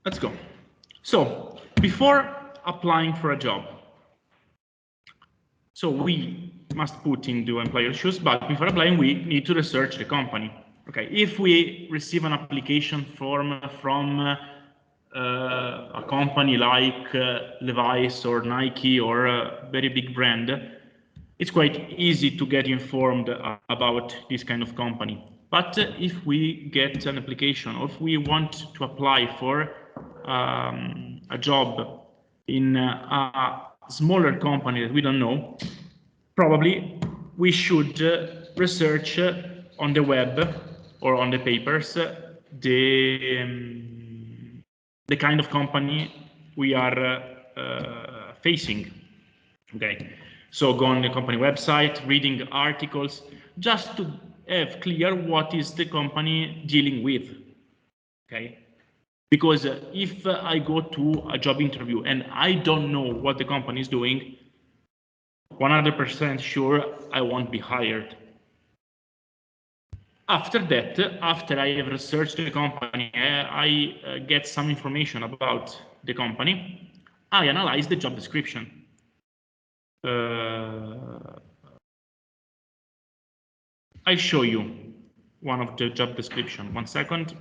Let's go. So before applying for a job, so we must put in the employer shoes, but before applying, we need to research the company. Okay, if we receive an application form from a company like Levi's or Nike or a very big brand, it's quite easy to get informed about this kind of company. But if we get an application, or if we want to apply for a job in a smaller company that we don't know, probably we should research on the web or on the papers the kind of company we are facing. Okay, so go on the company website, reading articles, just to have clear what is the company dealing with. Okay, because if I go to a job interview and I don't know what the company is doing, 100% sure I won't be hired. After that, after I have researched the company, I get some information about the company, I analyze the job description. I'll show you one of the job description. 1 second.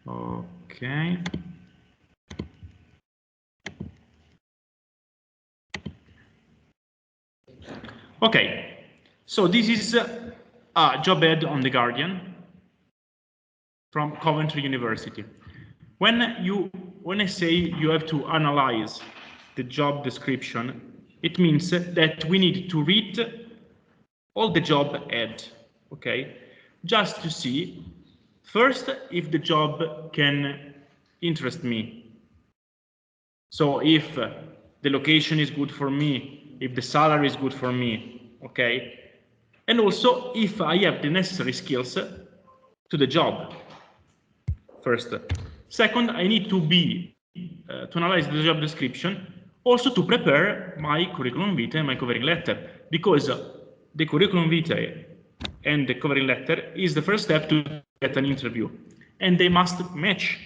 Okay. Okay, so this is a job ad on The Guardian from Coventry University. When I say you have to analyze the job description, it means that we need to read all the job ad, okay? Just to see, first, if the job can interest me. So if the location is good for me, if the salary is good for me, okay? And also if I have the necessary skills to the job, first. Second, I need to to analyze the job description, also to prepare my curriculum vitae and my covering letter, because the curriculum vitae and the covering letter is the first step to get an interview, and they must match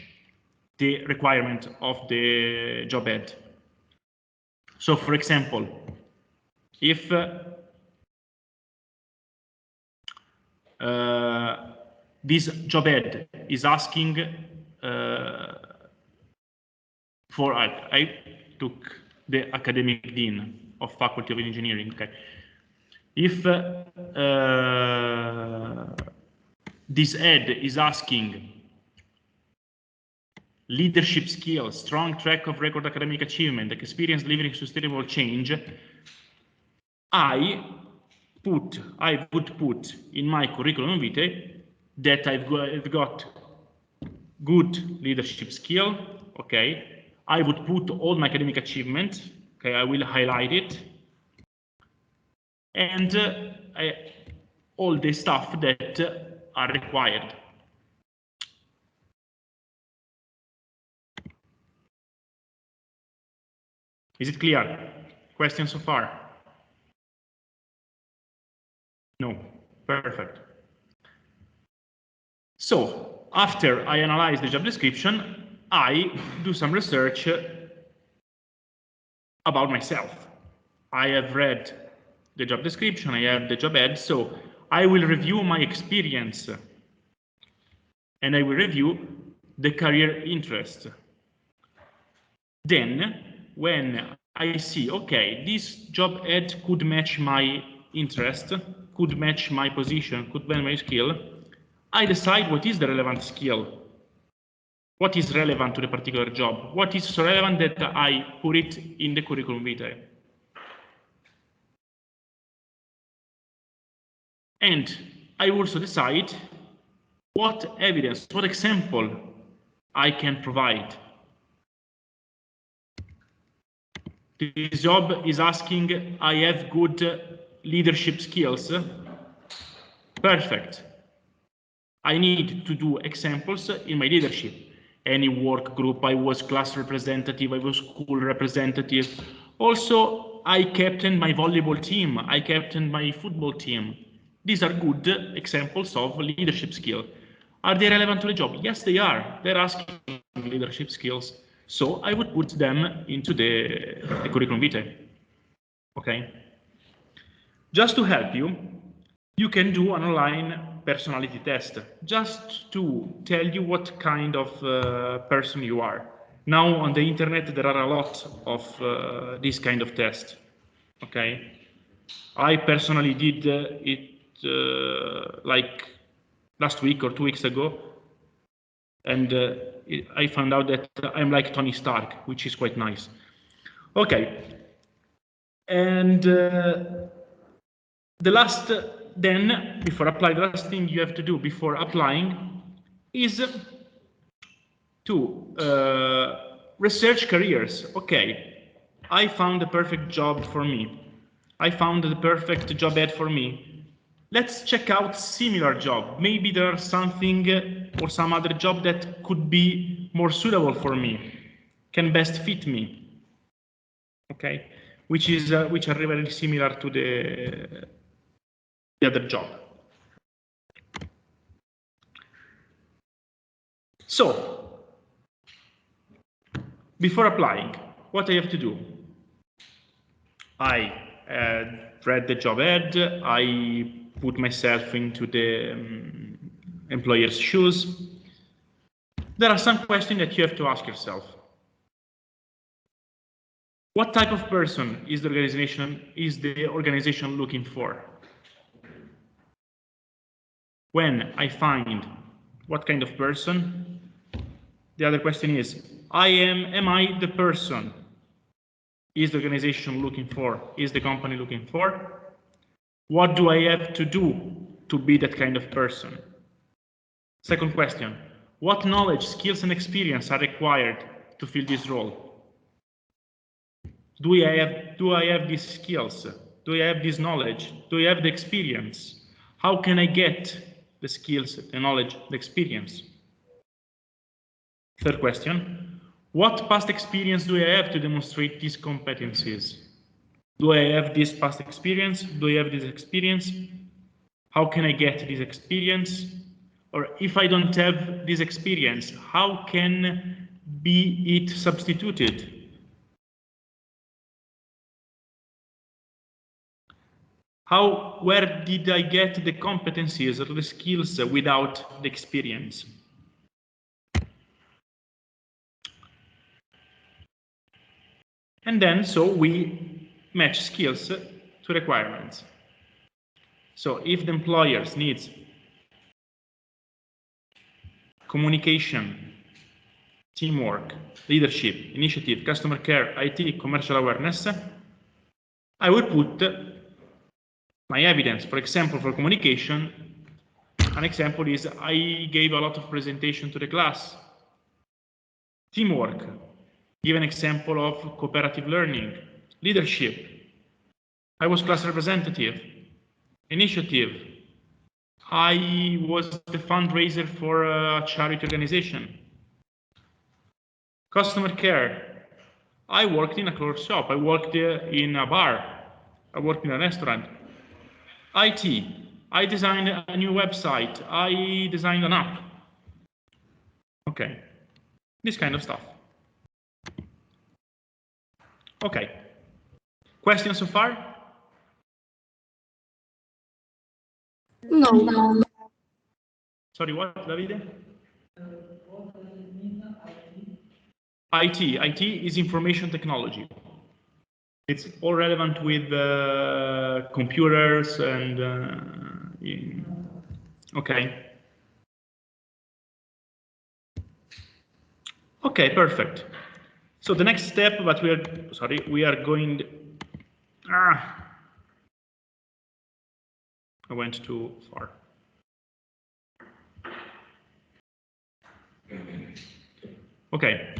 the requirement of the job ad. So, for example, if this job ad is asking for, I took the academic dean of Faculty of Engineering. Okay, if this ad is asking leadership skills, strong track of record academic achievement, experience delivering sustainable change, I would put in my curriculum vitae that I've got good leadership skill, okay? I would put all my academic achievement, okay? I will highlight it. And all the stuff that are required. Is it clear? Questions so far? No, perfect. So after I analyze the job description, I do some research about myself. I have read the job description, I have the job ad, so I will review my experience and I will review the career interest. Then, when I see, okay, this job ad could match my interest, could match my position, could match my skill, I decide what is the relevant skill, what is relevant to the particular job, what is so relevant that I put it in the curriculum vitae. And I also decide what evidence, what example I can provide. This job is asking, I have good leadership skills. Perfect. I need to do examples in my leadership. Any work group, I was class representative, I was school representative. Also, I captained my volleyball team, I captained my football team. These are good examples of leadership skill. Are they relevant to the job? Yes, they are. They're asking leadership skills. So I would put them into the curriculum vitae. Okay. Just to help you, you can do an online personality test, just to tell you what kind of person you are. Now on the internet there are a lot of this kind of test. Okay, I personally did it like last week or 2 weeks ago, and I found out that I'm like Tony Stark, which is quite nice. Okay, and the last then, before applying, the last thing you have to do before applying is to research careers. Okay, I found the perfect job for me. I found the perfect job ad for me. Let's check out similar job. Maybe there's something or some other job that could be more suitable for me, can best fit me. Okay, which are very similar to the other job. So, before applying, what I have to do? I read the job ad, I put myself into the employer's shoes. There are some questions that you have to ask yourself. What type of person is the organization looking for? When I find what kind of person, the other question is, am I the person? Is the organization looking for? Is the company looking for? What do I have to do to be that kind of person? Second question, what knowledge, skills, and experience are required to fill this role? Do I have these skills? Do I have this knowledge? Do I have the experience? How can I get the skills, the knowledge, the experience? Third question, what past experience do I have to demonstrate these competencies? Do I have this past experience? Do I have this experience? How can I get this experience? Or if I don't have this experience, how can be it substituted? Where did I get the competencies or the skills without the experience? And then, so we match skills to requirements. So if the employers needs communication, teamwork, leadership, initiative, customer care, IT, commercial awareness, I would put my evidence. For example, for communication, an example is I gave a lot of presentation to the class. Teamwork, give an example of cooperative learning. Leadership, I was class representative. Initiative, I was the fundraiser for a charity organization. Customer care, I worked in a clothes shop, I worked in a bar, I worked in a restaurant. IT, I designed a new website, I designed an app. Okay, this kind of stuff. Okay, questions so far? No. Sorry, what, Davide? IT is information technology. It's all relevant with computers and okay. Okay, perfect. So the next step, but we are going. I went too far. Okay.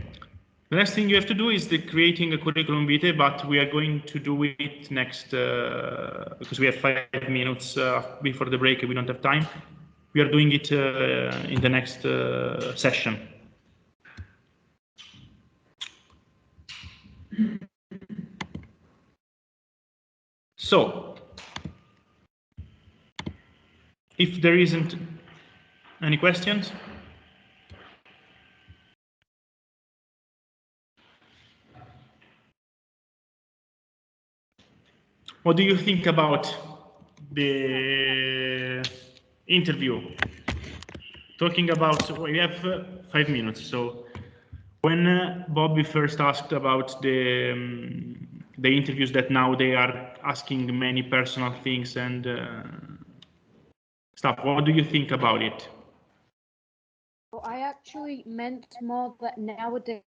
The next thing you have to do is the creating a curriculum vitae, but we are going to do it next because we have 5 minutes before the break. We don't have time. We are doing it in the next session. So, if there isn't any questions, what do you think about the interview? Talking about, we have 5 minutes. So, when Bobby first asked about the interviews that now they are asking many personal things and stuff, what do you think about it? Well, I actually meant more that nowadays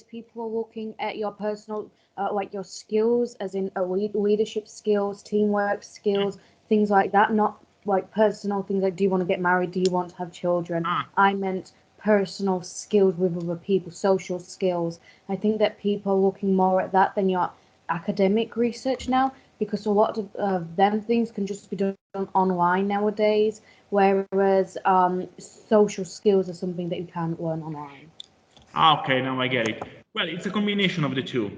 people are looking at your personal, like your skills, as in leadership skills, teamwork skills, things like that, not like personal things like, do you want to get married? Do you want to have children? I meant personal skills with other people, social skills. I think that people are looking more at that than your academic research now, because a lot of them things can just be done online nowadays, whereas social skills are something that you can't learn online. Okay, now I get it. Well, it's a combination of the two.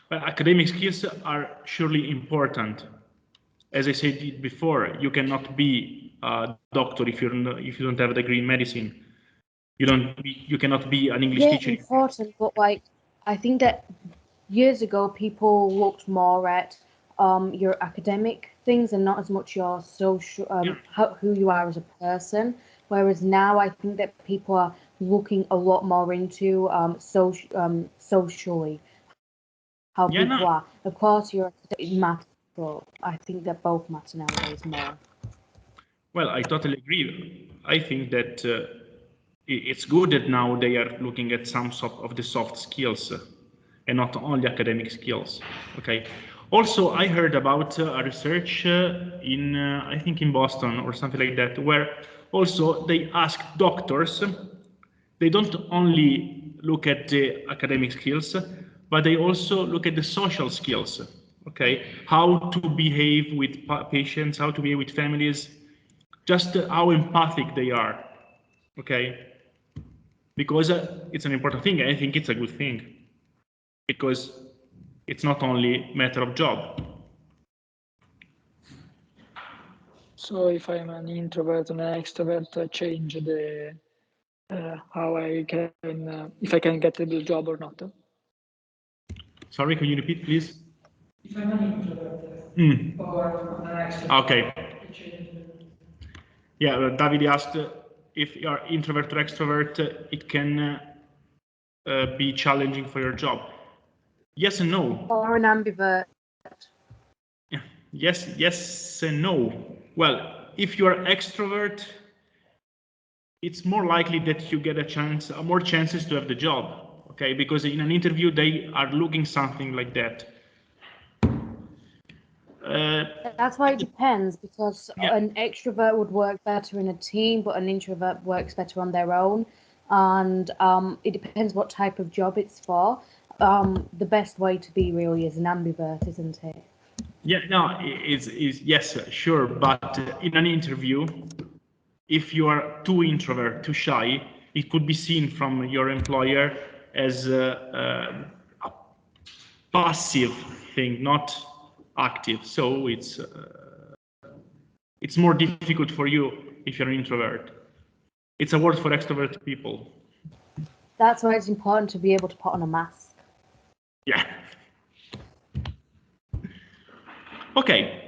But academic skills are surely important. As I said before, you cannot be a doctor if you don't have a degree in medicine. You cannot be an English teacher. Yeah, important, but like I think that years ago people looked more at your academic things and not as much your social who you are as a person. Whereas now I think that people are looking a lot more into socially how Yeah, people no. are. Of course, your academic matters, but I think that both matter nowadays more. Well, I totally agree. I think that it's good that now they are looking at some of the soft skills and not only academic skills. Okay. Also, I heard about a research in, I think in Boston or something like that, where also they ask doctors, they don't only look at the academic skills, but they also look at the social skills. Okay. How to behave with patients, how to behave with families, just how empathic they are, okay? Because it's an important thing. I think it's a good thing because it's not only a matter of job. So if I'm an introvert and an extrovert, change the how I can if I can get the job or not. Sorry, can you repeat, please? If I'm an introvert, or I'm an extrovert. Okay. Yeah, David asked if you are introvert or extrovert, it can be challenging for your job. Yes and no. Or an ambivert. Yeah. Yes and no. Well, if you are extrovert, it's more likely that you get more chances to have the job. Okay, because in an interview they are looking something like that. That's why it depends, because Yeah. an extrovert would work better in a team, but an introvert works better on their own. And it depends what type of job it's for. The best way to be really is an ambivert, isn't it? Yeah, no, is yes, sure, but in an interview, if you are too introvert, too shy, it could be seen from your employer as a passive thing, not active. So it's more difficult for you if you're an introvert. It's a word for extrovert people. That's why it's important to be able to put on a mask. Yeah. Okay.